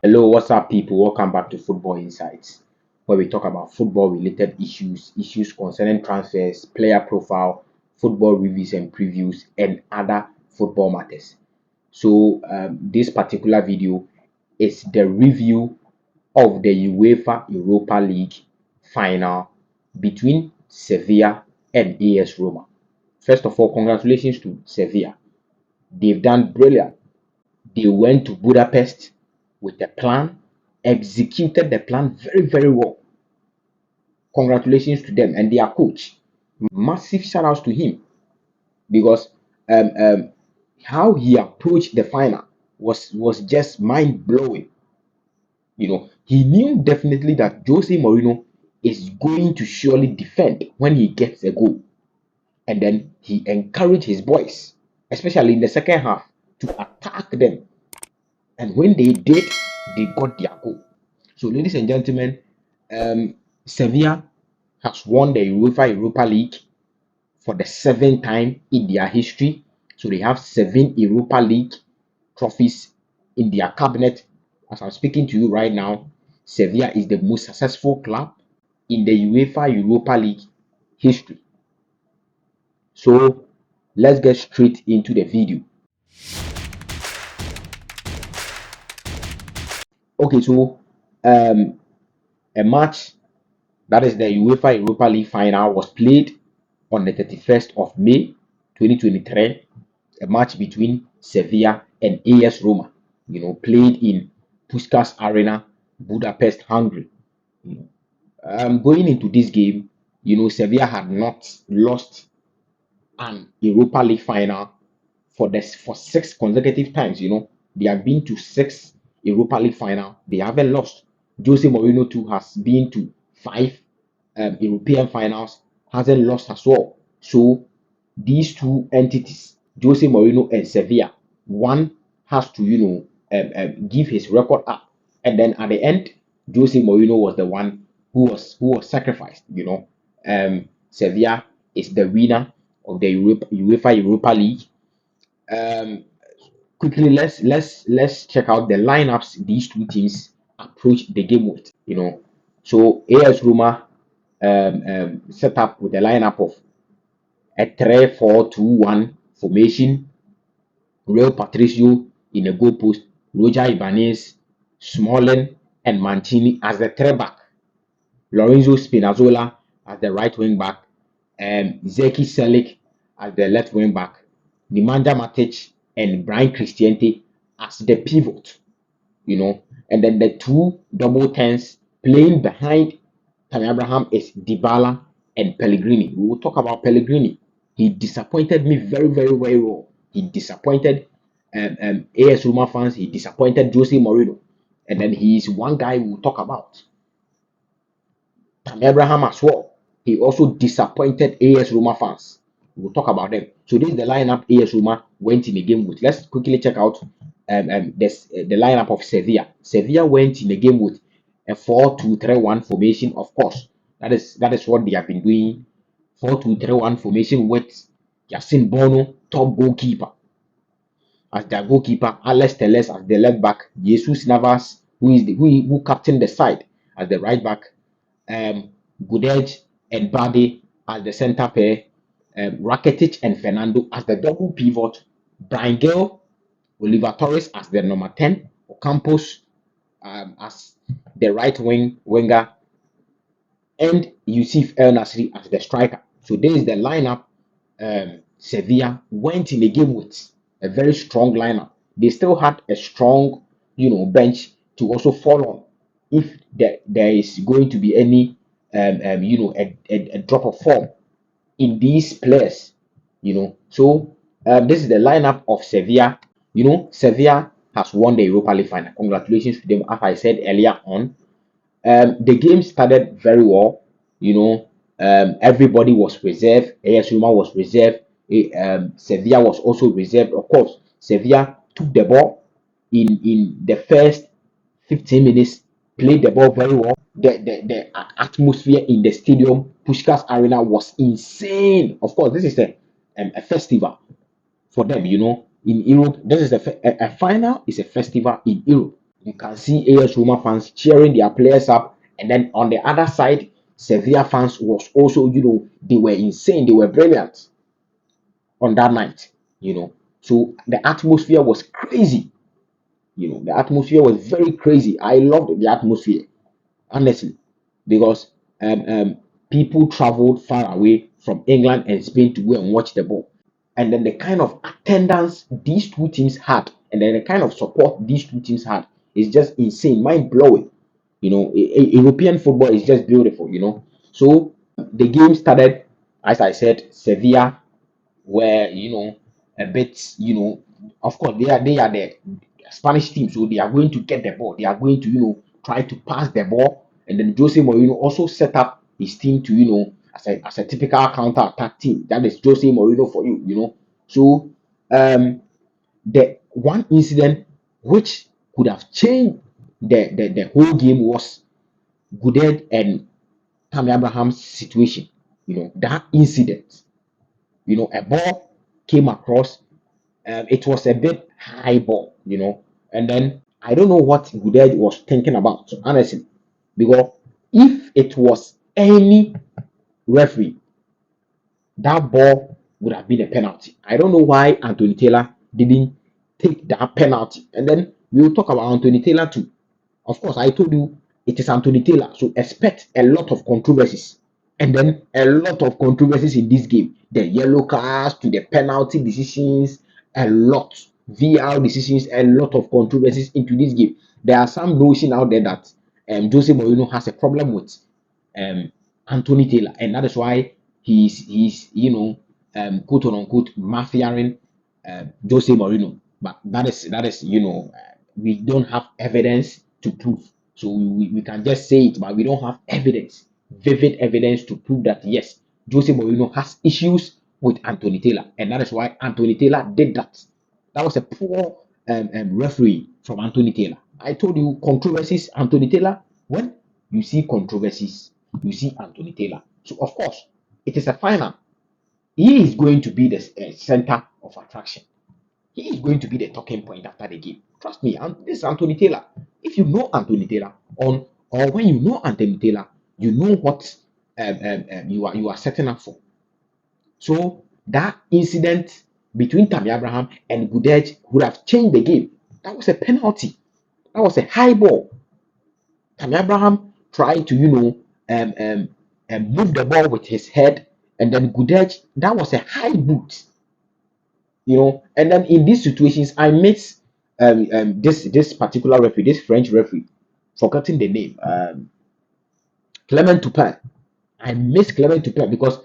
Hello, what's up, people? Welcome back to Football Insights, where we talk about football-related issues concerning transfers, player profile, football reviews and previews, and other football matters. This particular video is the review of the UEFA Europa League final between Sevilla and AS Roma. First of all, congratulations to Sevilla. They've done brilliant. They went to Budapest with a plan, executed the plan very, very well. Congratulations to them and their coach. Massive shout outs to him because um, um, how he approached the final was just mind blowing. He knew definitely that Jose Mourinho is going to surely defend when he gets a goal, and then he encouraged his boys, especially in the second half, to attack them. And when they did, they got their goal. So, ladies and gentlemen, Sevilla has won the UEFA Europa League for the seventh time in their history. So they have 7 Europa League trophies in their cabinet. As I'm speaking to you right now, Sevilla is the most successful club in the UEFA Europa League history. So let's get straight into the video. Okay, so a match that is the UEFA Europa League final was played on the 31st of May 2023, a match between Sevilla and AS Roma, played in Puskás Arena, Budapest, Hungary. Going into this game, Sevilla had not lost an Europa League final for 6 consecutive times. They have been to 6 Europa League final. They haven't lost. Jose Mourinho too has been to 5 European finals, hasn't lost as well. So these two entities, Jose Mourinho and Sevilla, one has to give his record up, and then at the end, Jose Mourinho was the one who was sacrificed. Sevilla is the winner of the UEFA Europa League. Um, Quickly, let's check out the lineups these two teams approach the game with. So AS Roma set up with a lineup of a 3-4-2-1 formation. Real Patricio in the goal post, Roger Ibanez, Smalling, and Mancini as the three back. Lorenzo Spinazzola as the right wing back, Zeki Selik as the left wing back, Nemanja Matic and Brian Cristiente as the pivot. And then the two double tens playing behind Tammy Abraham is Dybala and Pellegrini. We will talk about Pellegrini. He disappointed me very, very, very well. He disappointed AS Roma fans. He disappointed Jose Mourinho. And then he is one guy we will talk about. Tammy Abraham as well. He also disappointed AS Roma fans. We'll talk about them. So this is the lineup AS Roma went in the game with. Let's quickly check out the lineup of Sevilla. Sevilla went in the game with a 4-2-3-1 formation. Of course, that is what they have been doing. 4-2-3-1 formation with Yasin Bono, top goalkeeper, as their goalkeeper, Alex Telles as the left back, Jesus Navas, who captained the side, as the right back, Gudej and Bade as the center pair, Rakitic and Fernando as the double pivot, Brian Gill, Oliver Torres as the number 10, Ocampos as the right winger, and Yusuf El Nasri as the striker. So this is the lineup Sevilla went in the game with, a very strong lineup. They still had a strong, bench to also fall on if there is going to be any, a drop of form in these players. So this is the lineup of Sevilla. Sevilla has won the Europa League final. Congratulations to them. As I said earlier on, the game started very well. Everybody was reserved. AS Roma was reserved. Sevilla was also reserved. Of course, Sevilla took the ball in the first 15 minutes, played the ball very well. The atmosphere in the stadium, Puskás Arena, was insane. Of course, this is a festival for them. In Europe, this is a final is a festival in Europe. You can see AS Roma fans cheering their players up, and then on the other side, Sevilla fans was also, they were insane, they were brilliant on that night, So the atmosphere was crazy, the atmosphere was very crazy. I loved the atmosphere, honestly, because people traveled far away from England and Spain to go and watch the ball. And then the kind of attendance these two teams had, and then the kind of support these two teams had is just insane, mind blowing. European football is just beautiful. So the game started, as I said, Sevilla were, a bit, of course they are the Spanish team, so they are going to get the ball. They are going to, try to pass the ball, and then Jose Mourinho also set up his team to, as a typical counter attack team. That is Jose Mourinho for you. So the one incident which could have changed the whole game was Gooded and Tammy Abraham's situation. That incident. A ball came across. It was a bit high ball, and then I don't know what Gooded was thinking about, honestly, because if it was any referee, that ball would have been a penalty. I don't know why Anthony Taylor didn't take that penalty. And then we will talk about Anthony Taylor too. Of course, I told you it is Anthony Taylor, so expect a lot of controversies. And then a lot of controversies in this game. The yellow cards to the penalty decisions, a lot. VR decisions, a lot of controversies into this game. There are some notion out there that Jose Mourinho has a problem with um, Anthony Taylor, and that is why he's quote unquote mafiaing Jose Mourinho. But that is we don't have evidence to prove. So we can just say it, but we don't have evidence, vivid evidence to prove that yes, Jose Mourinho has issues with Anthony Taylor, and that is why Anthony Taylor did that. That was a poor referee from Anthony Taylor. I told you controversies, Anthony Taylor. When you see controversies, you see Anthony Taylor. So of course, it is a final. He is going to be the center of attraction. He is going to be the talking point after the game. Trust me, and this is Anthony Taylor. If you know Anthony Taylor, or when you know Anthony Taylor, you know what you are setting up for. So that incident between Tammy Abraham and Gudej would have changed the game. That was a penalty. That was a high ball. Tammy Abraham tried to, move the ball with his head, and then Gudej, that was a high boot. And then in these situations, I miss this particular referee, this French referee, forgetting the name, Clement Turpin. I miss Clement Turpin because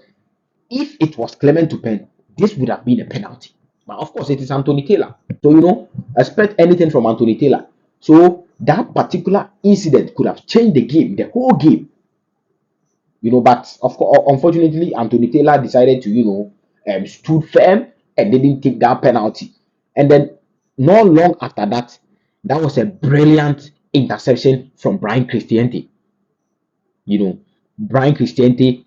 if it was Clement Turpin, this would have been a penalty. But of course, it is Anthony Taylor. So, expect anything from Anthony Taylor. So, that particular incident could have changed the game, the whole game. But of course, unfortunately, Anthony Taylor decided to, stood firm and didn't take that penalty. And then, not long after that, that was a brilliant interception from Brian Cristiente. Brian Cristiente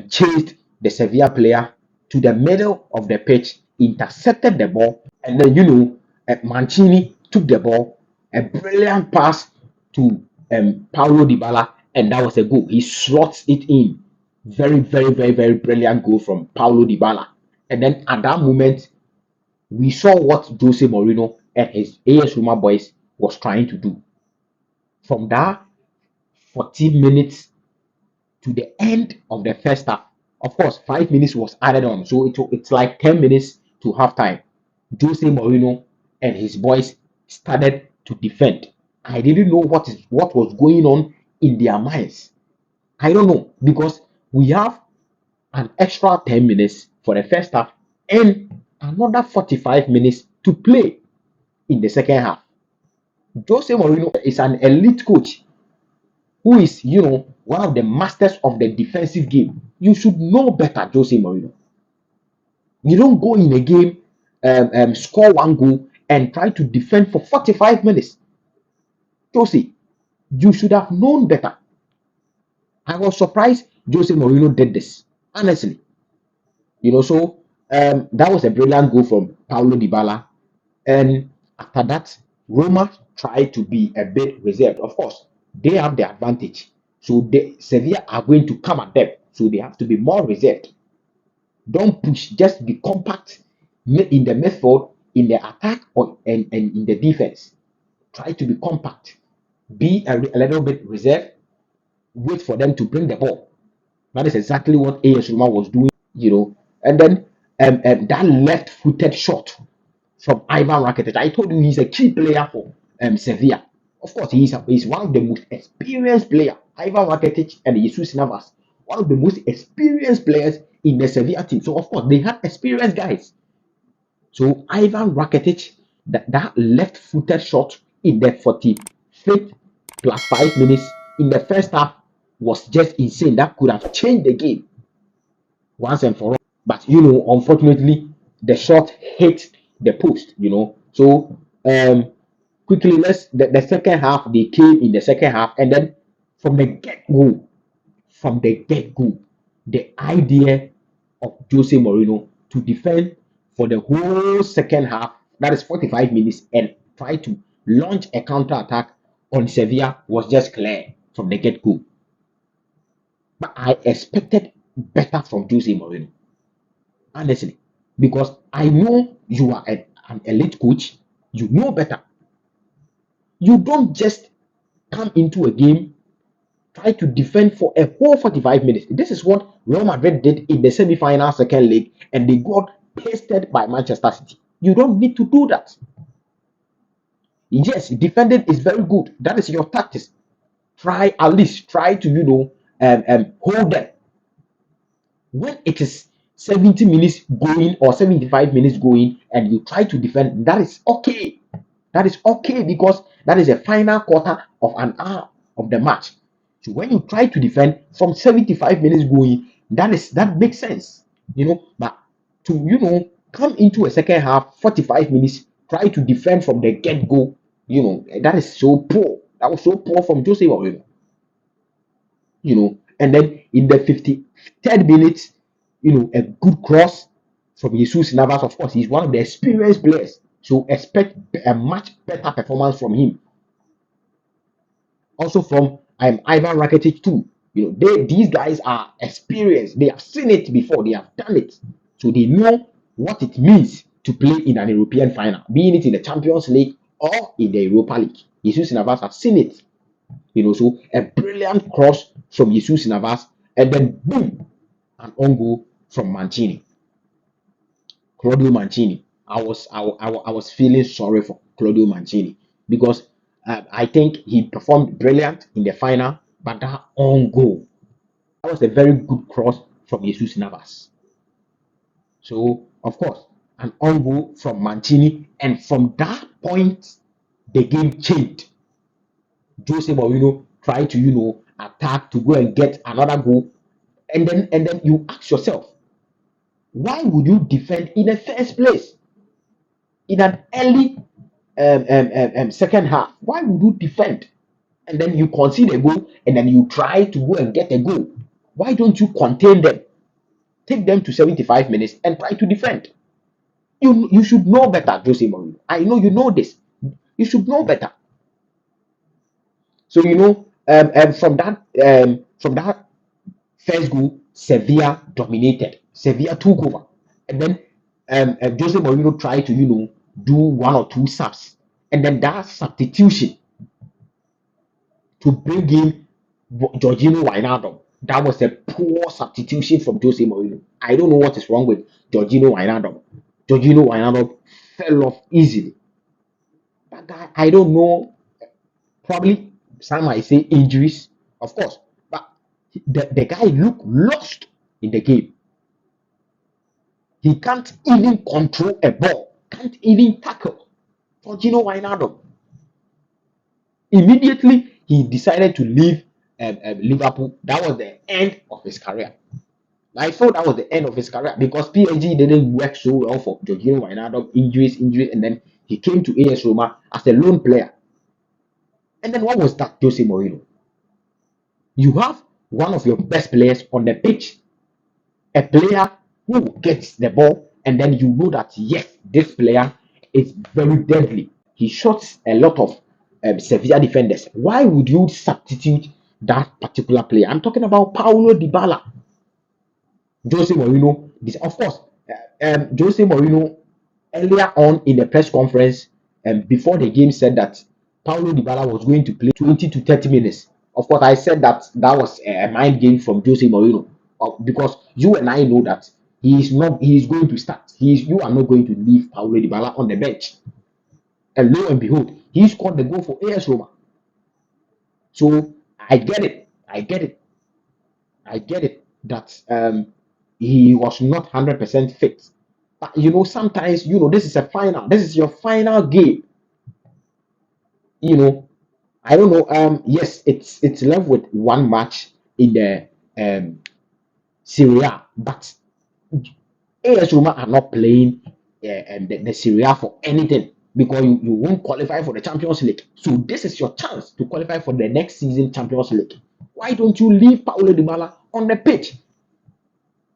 chased the Sevilla player to the middle of the pitch, intercepted the ball, and then Mancini took the ball, a brilliant pass to Paulo Dybala, and that was a goal. He slots it in. Very, very, very, very brilliant goal from Paulo Dybala. And then at that moment, we saw what Jose Mourinho and his AS Roma boys was trying to do. From that 14 minutes to the end of the first half. Of course, 5 minutes was added on, so it's like 10 minutes to halftime. Jose Mourinho and his boys started to defend. I didn't know what was going on in their minds. I don't know because we have an extra 10 minutes for the first half and another 45 minutes to play in the second half. Jose Mourinho is an elite coach who is, one of the masters of the defensive game. You should know better, Jose Mourinho. You don't go in a game, score one goal, and try to defend for 45 minutes. Jose, you should have known better. I was surprised Jose Mourinho did this, honestly. So that was a brilliant goal from Paulo Dybala. And after that, Roma try to be a bit reserved. Of course, they have the advantage. So Sevilla are going to come at them. So they have to be more reserved. Don't push, just be compact in the midfield, in the attack, and in the defense. Try to be compact. Be a little bit reserved. Wait for them to bring the ball. That is exactly what AS Roma was doing. And then that left-footed shot from Ivan Rakitic. I told you he's a key player for Sevilla. Of course, he's one of the most experienced players. Ivan Rakitic and Jesus Navas, one of the most experienced players in the Sevilla team. So of course, they had experienced guys. So Ivan Rakitic, that left-footed shot in the 45th plus 5 minutes in the first half was just insane. That could have changed the game once and for all. But unfortunately, the shot hit the post. So quickly, the second half, they came in the second half, and then from the get-go, the idea of Jose Mourinho to defend for the whole second half, that is 45 minutes, and try to launch a counter attack on Sevilla was just clear from the get-go. But I expected better from Jose Mourinho, honestly, because I know you are an elite coach. You know better. You don't just come into a game, try to defend for a whole 45 minutes. This is what Real Madrid did in the semi-final second leg, and they got pasted by Manchester City. You don't need to do that. Yes, defending is very good. That is your tactics. At least try to hold them. When it is 70 minutes going or 75 minutes going, and you try to defend, that is okay. That is okay, because that is a final quarter of an hour of the match. So when you try to defend from 75 minutes going, that makes sense. But to come into a second half, 45 minutes, try to defend from the get-go, that is so poor. That was so poor from Jose Mourinho. And then in the 53rd minute, a good cross from Jesus Navas. Of course, he's one of the experienced players, so expect a much better performance from him. Also from Ivan Rakitic too. These guys are experienced. They have seen it before. They have done it, so they know what it means to play in an European final, being it in the Champions League or in the Europa League. Jesus Navas have seen it. So a brilliant cross from Jesus Navas, and then boom, an on goal from Claudio Mancini. I was feeling sorry for Claudio Mancini, because I think he performed brilliant in the final, but that on goal, that was a very good cross from Jesus Navas. So of course, an on goal from Mancini, and from that point, the game changed. Jose Mourinho tried to attack to go and get another goal, and then you ask yourself, why would you defend in the first place in an early second half? Why would you defend, and then you concede a goal, and then you try to go and get a goal? Why don't you contain them, take them to 75 minutes, and try to defend? You should know better, Jose Mourinho. I know you know this. You should know better. So from that first goal, Sevilla dominated. Sevilla took over, and then Jose Mourinho tried to do one or two subs, and then that substitution to bring in Jorginho Wijnaldum. That was a poor substitution from Jose Mourinho. I don't know what is wrong with Jorginho Wijnaldum. Jorginho Wijnaldum fell off easily. That guy, I don't know. Probably some might say injuries, of course, but the guy looked lost in the game. He can't even control a ball, can't even tackle. Jorginho Wijnaldum. Immediately, he decided to leave Liverpool. That was the end of his career. I thought that was the end of his career, because PSG didn't work so well for Jorginho Wijnaldum. Injuries, and then he came to AS Roma as a lone player. And then what was that, Jose Mourinho? You have one of your best players on the pitch, a player who gets the ball, and then you know that yes, this player is very deadly. He shots a lot of Sevilla defenders. Why would you substitute that particular player? I'm talking about Paulo Dybala. Jose Mourinho, of course, Jose Mourinho earlier on in the press conference before the game said that Paulo Dybala was going to play 20 to 30 minutes. Of course, I said that was a mind game from Jose Mourinho because you and I know that he is going to start. You are not going to leave Paulo Dybala on the bench. And lo and behold, he scored the goal for AS Roma. So I get it. I get it that he was not 100% fit. But sometimes this is a final. This is your final game. I don't know. Yes, it's left with one match in the Serie A, but AS Roma are not playing the Serie A for anything because you won't qualify for the Champions League. So this is your chance to qualify for the next season Champions League. Why don't you leave Paulo Dybala on the pitch?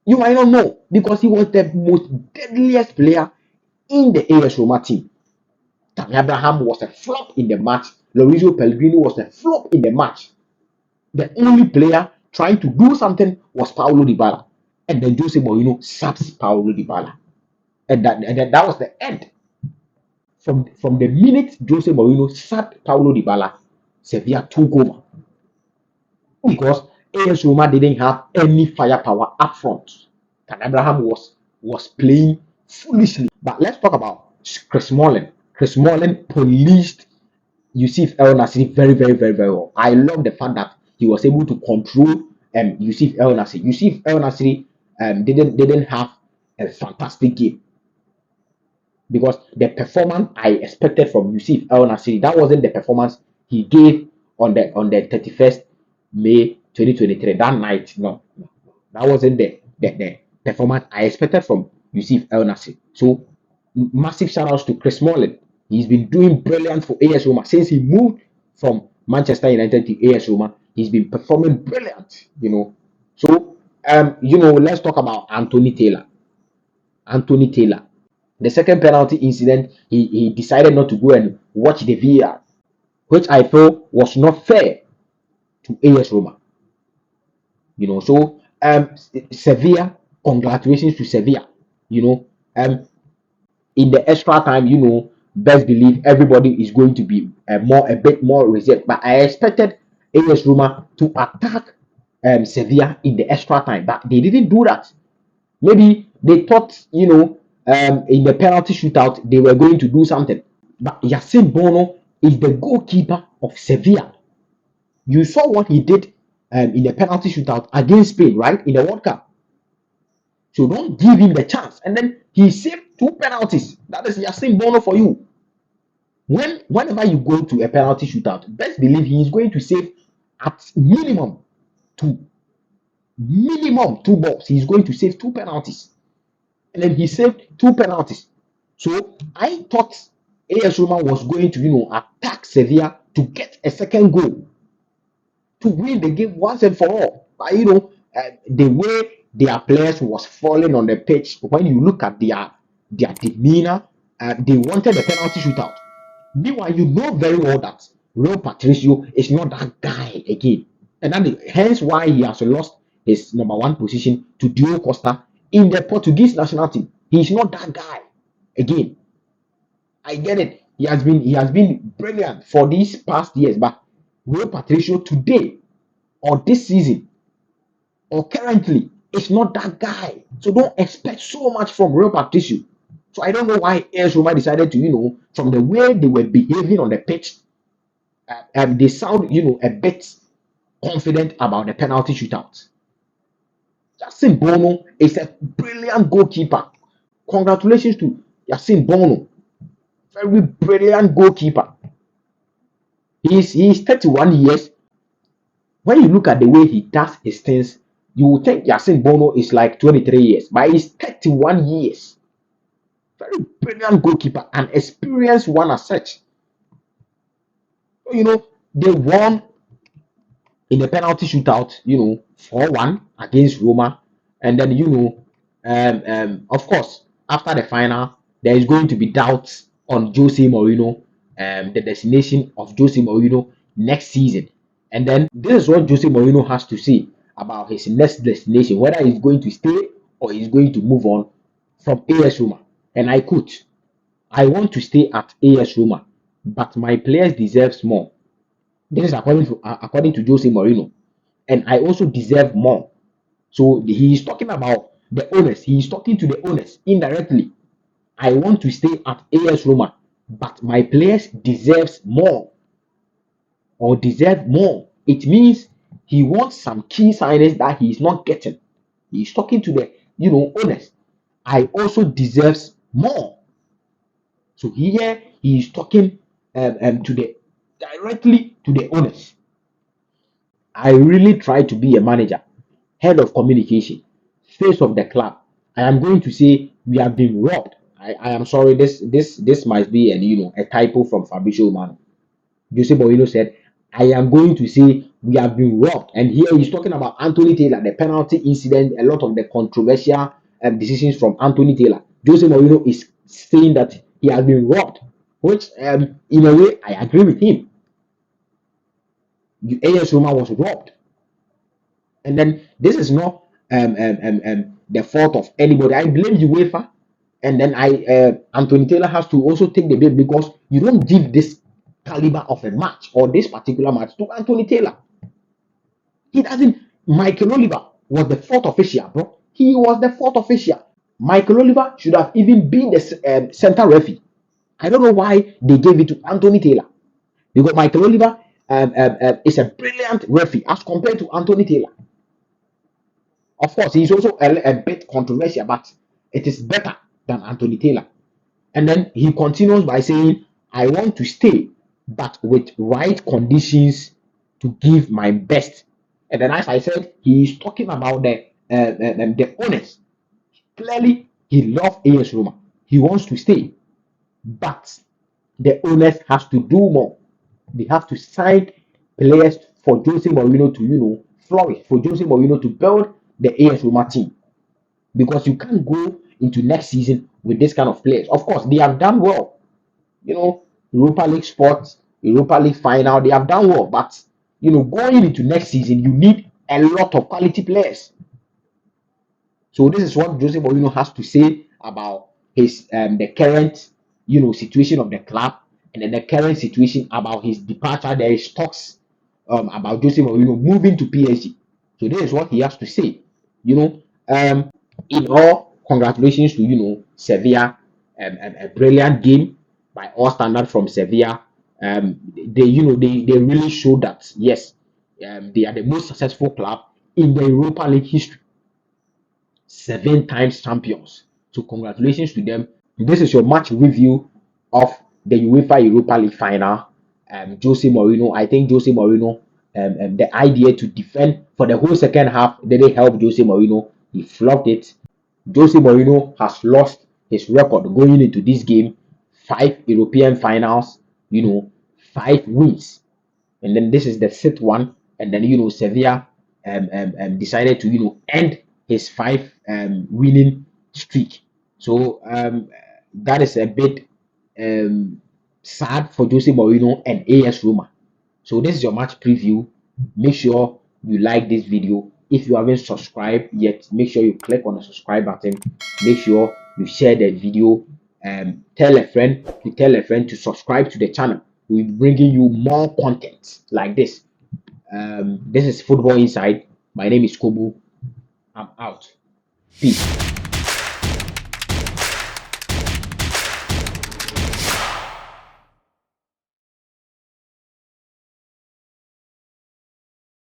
You might not know because he was the most deadliest player in the AS Roma team. Tammy Abraham was a flop in the match. Lorenzo Pellegrino was a flop in the match. The only player trying to do something was Paulo Dybala. And then Jose Mourinho saps Paulo Dybala. And that was the end. From the minute Jose Mourinho sapped Paulo Dybala, Sevilla took over. Because AS Roma didn't have any firepower up front. Tammy Abraham was playing foolishly. But let's talk about Chris Smalling. Chris Smalling policed Yusuf El Nasri very, very, very, very well. I love the fact that he was able to control Yusuf El Nasri. Yusuf El Nasri didn't have a fantastic game because the performance I expected from Yusuf El Nasri, that wasn't the performance he gave on the 31st May 2023. That night, no, that wasn't the performance I expected from Yusuf El Nasri. So massive shout outs to Chris Smalling. He's been doing brilliant for AS Roma since he moved from Manchester United to AS Roma. He's been performing brilliant, So, let's talk about Anthony Taylor. Anthony Taylor. The second penalty incident, he decided not to go and watch the VAR, which I feel was not fair to AS Roma. So Sevilla, congratulations to Sevilla. In the extra time, best believe everybody is going to be a bit more reserved. But I expected AS Roma to attack Sevilla in the extra time, but they didn't do that. Maybe they thought, in the penalty shootout, they were going to do something. But Yassine Bono is the goalkeeper of Sevilla. You saw what he did in the penalty shootout against Spain, right? In the World Cup. So don't give him the chance. And then he saved 2 penalties. That is Yassine Bono for you. Whenever you go to a penalty shootout, best believe he is going to save at minimum 2. Minimum 2 balls. He's going to save 2 penalties. And then he saved 2 penalties. So I thought AS Roma was going to, attack Sevilla to get a second goal to win the game once and for all. But the way their players was falling on the pitch, when you look at their demeanor, they wanted a penalty shootout. Meanwhile, you know very well that Real Patricio is not that guy again, and hence why he has lost his number 1 position to Diogo Costa in the Portuguese national team. He's not that guy again. I get it. He has been brilliant for these past years, but Real Patricio today or this season or currently is not that guy. So don't expect so much from Real Patricio. So I don't know why AS Roma decided to, from the way they were behaving on the pitch, they sound, a bit confident about the penalty shootout. Yassine Bono is a brilliant goalkeeper. Congratulations to Yassine Bono. Very brilliant goalkeeper. He's 31 years. When you look at the way he does his things, you would think Yassine Bono is like 23 years, but he's 31 years. Very brilliant goalkeeper, an experienced one as such. They won in the penalty shootout, 4-1 against Roma. And then, of course, after the final, there is going to be doubts on Jose Mourinho the destination of Jose Mourinho next season. And then this is what Jose Mourinho has to say about his next destination, whether he's going to stay or he's going to move on from AS Roma. And I quote, I want to stay at AS Roma, but my players deserves more. This is according to Jose Mourinho. And I also deserve more. So he is talking about the owners. He is talking to the owners indirectly. I want to stay at AS Roma, but my players deserves more or deserve more. It means he wants some key signings that he is not getting. He's talking to the owners. I also deserves more. So here he is talking to the directly to the owners. I really try to be a manager, head of communication, face of the club. I am going to say we have been robbed. I am sorry. This might be a typo from Fabrizio Romano. Jose Mourinho said, I am going to say we have been robbed. And here he's talking about Anthony Taylor, the penalty incident, a lot of the controversial decisions from Anthony Taylor. Jose Mourinho is saying that he has been robbed, which in a way I agree with him. AS Roma was robbed. And then this is not the fault of anybody. I blame UEFA. And then Anthony Taylor has to also take the blame because you don't give this caliber of a match or this particular match to Anthony Taylor. He doesn't. Michael Oliver was the fourth official, bro. He was the fourth official. Michael Oliver should have even been the center referee. I don't know why they gave it to Anthony Taylor because Michael Oliver is a brilliant referee as compared to Anthony Taylor. Of course, he's also a bit controversial, but it is better than Anthony Taylor. And then he continues by saying, I want to stay, but with right conditions to give my best. And then, as I said, he is talking about the owners. Clearly, he loves AS Roma. He wants to stay, but the owners has to do more. They have to sign players for Jose Mourinho to flourish, for Jose Mourinho to build the AS Roma team, because you can't go into next season with this kind of players. Of course, they have done well. Europa League sports, Europa League final, they have done well. But going into next season, you need a lot of quality players. So this is what Jose Mourinho has to say about his the current situation of the club, and then the current situation about his departure. There is talks about Jose Mourinho moving to PSG. So this is what he has to say. In all, congratulations to Sevilla, a brilliant game by all standards from Sevilla. They really showed that yes, they are the most successful club in the Europa League history. 7 times champions. So congratulations to them. This is your match review of the UEFA Europa League final. Jose Mourinho. I think Jose Mourinho, the idea to defend for the whole second half didn't help Jose Mourinho. He flopped it. Jose Mourinho has lost his record going into this game. 5 European finals, 5 wins. And then this is the 6th one. And then Sevilla decided to end his 5 winning streak. So that is a bit sad for Jose Mourinho and AS Roma. So this is your match preview. Make sure you like this video. If you haven't subscribed yet, make sure you click on the subscribe button. Make sure you share the video. Tell a friend to subscribe to the channel. We'll be bringing you more content like this. This is Football Inside. My name is Kobu. I'm out. Peace.